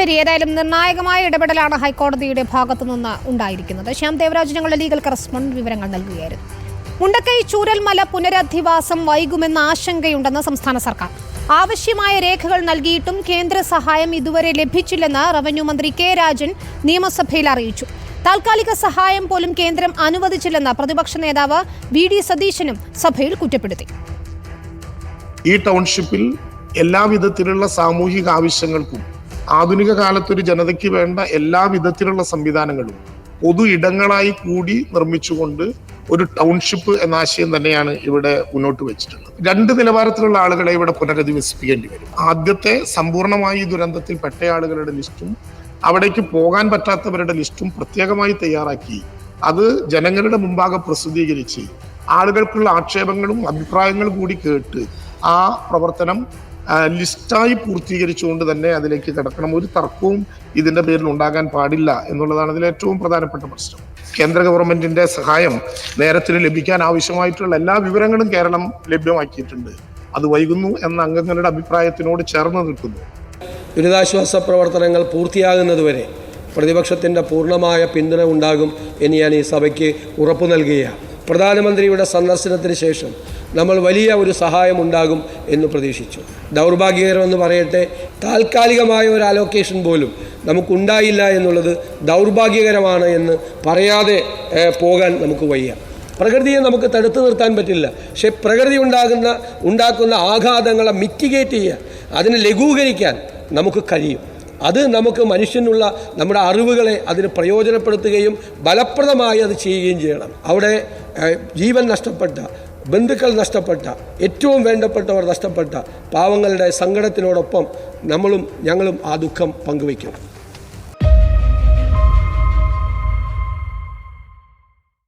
ശരി, ഏതായാലും നിർണായകമായ ഇടപെടലാണ് ഹൈക്കോടതിയുടെ ഭാഗത്തുനിന്ന് ഉണ്ടായിരിക്കുന്നത്. ശ്യാം ദേവരാജ്, ഞങ്ങളുടെ ലീഗൽ കറസ്പോണ്ടന്റ്, വിവരങ്ങൾ നൽകുകയായിരുന്നു. മുണ്ടക്കൈ ചൂരൽമല പുനരധിവാസം വൈകുമെന്ന ആശങ്കയുണ്ടെന്ന് സംസ്ഥാന സർക്കാർ. ആവശ്യമായ രേഖകൾ നൽകിയിട്ടും കേന്ദ്ര സഹായം ഇതുവരെ ലഭിച്ചില്ലെന്ന് റവന്യൂ മന്ത്രി കെ രാജൻ നിയമസഭയിൽ അറിയിച്ചു. താൽക്കാലിക സഹായം പോലും കേന്ദ്രം അനുവദിച്ചില്ലെന്ന് പ്രതിപക്ഷ നേതാവ് വി ഡി സതീശനും സഭയിൽ കുറ്റപ്പെടുത്തി. ഈ ടൗൺഷിപ്പിൽ എല്ലാവിധത്തിലുള്ള സാമൂഹിക ആവശ്യങ്ങൾക്കും ആധുനിക കാലത്തൊരു ജനതയ്ക്ക് വേണ്ട എല്ലാ വിധത്തിലുള്ള സംവിധാനങ്ങളും പൊതു ഇടങ്ങളായി കൂടി നിർമ്മിച്ചുകൊണ്ട് ഒരു ടൗൺഷിപ്പ് എന്ന ആശയം തന്നെയാണ് ഇവിടെ മുന്നോട്ട് വെച്ചിട്ടുള്ളത്. രണ്ട് നിലവാരത്തിലുള്ള ആളുകളെ ഇവിടെ പുനരധിവസിപ്പിക്കേണ്ടി വരും. ആദ്യത്തെ സമ്പൂർണമായി ദുരന്തത്തിൽ പെട്ട ആളുകളുടെ ലിസ്റ്റും അവിടേക്ക് പോകാൻ പറ്റാത്തവരുടെ ലിസ്റ്റും പ്രത്യേകമായി തയ്യാറാക്കി അത് ജനങ്ങളുടെ മുമ്പാകെ പ്രസിദ്ധീകരിച്ച് ആളുകൾക്കുള്ള ആക്ഷേപങ്ങളും അഭിപ്രായങ്ങളും കൂടി കേട്ട് ആ പ്രവർത്തനം ലിസ്റ്റായി പൂർത്തീകരിച്ചുകൊണ്ട് തന്നെ അതിലേക്ക് കിടക്കണം. ഒരു തർക്കവും ഇതിന്റെ പേരിൽ ഉണ്ടാകാൻ പാടില്ല എന്നുള്ളതാണ് അതിൽ ഏറ്റവും പ്രധാനപ്പെട്ട പ്രശ്നം. കേന്ദ്ര ഗവൺമെന്റിന്റെ സഹായം നേരത്തിന് ലഭിക്കാൻ ആവശ്യമായിട്ടുള്ള എല്ലാ വിവരങ്ങളും കേരളം ലഭ്യമാക്കിയിട്ടുണ്ട്. അത് വൈകുന്നു എന്ന അംഗങ്ങളുടെ അഭിപ്രായത്തിനോട് ചേർന്ന് നിൽക്കുന്നു. ദുരിതാശ്വാസ പ്രവർത്തനങ്ങൾ പൂർത്തിയാകുന്നതുവരെ പ്രതിപക്ഷത്തിൻ്റെ പൂർണ്ണമായ പിന്തുണ ഉണ്ടാകും എന്ന് ഞാൻ ഈ സഭയ്ക്ക് ഉറപ്പു നൽകുകയാണ്. പ്രധാനമന്ത്രിയുടെ സന്ദർശനത്തിന് ശേഷം നമ്മൾ വലിയ ഒരു സഹായം ഉണ്ടാകും എന്ന് പ്രതീക്ഷിച്ചു. ദൗർഭാഗ്യകരമെന്ന് പറയട്ടെ, താൽക്കാലികമായ ഒരു അലോക്കേഷൻ പോലും നമുക്കുണ്ടായില്ല എന്നുള്ളത് ദൗർഭാഗ്യകരമാണ് എന്ന് പറയാതെ പോകാൻ നമുക്ക് വയ്യ. പ്രകൃതിയെ നമുക്ക് തടുത്തു നിർത്താൻ പറ്റില്ല, പക്ഷേ പ്രകൃതി ഉണ്ടാക്കുന്ന ആഘാതങ്ങളെ മിറ്റിഗേറ്റ് ചെയ്യാൻ, അതിനെ ലഘൂകരിക്കാൻ നമുക്ക് കഴിയും. അത് നമുക്ക് മനുഷ്യനുള്ള നമ്മുടെ അറിവുകളെ അതിന് പ്രയോജനപ്പെടുത്തുകയും ഫലപ്രദമായി അത് ചെയ്യുകയും ചെയ്യണം. അവിടെ ജീവൻ നഷ്ടപ്പെട്ട, ബന്ധുക്കൾ നഷ്ടപ്പെട്ട, ഏറ്റവും വേണ്ടപ്പെട്ടവർ നഷ്ടപ്പെട്ട പാവങ്ങളുടെ സങ്കടത്തിനോടൊപ്പം ഞങ്ങളും ആ ദുഃഖം പങ്കുവയ്ക്കും.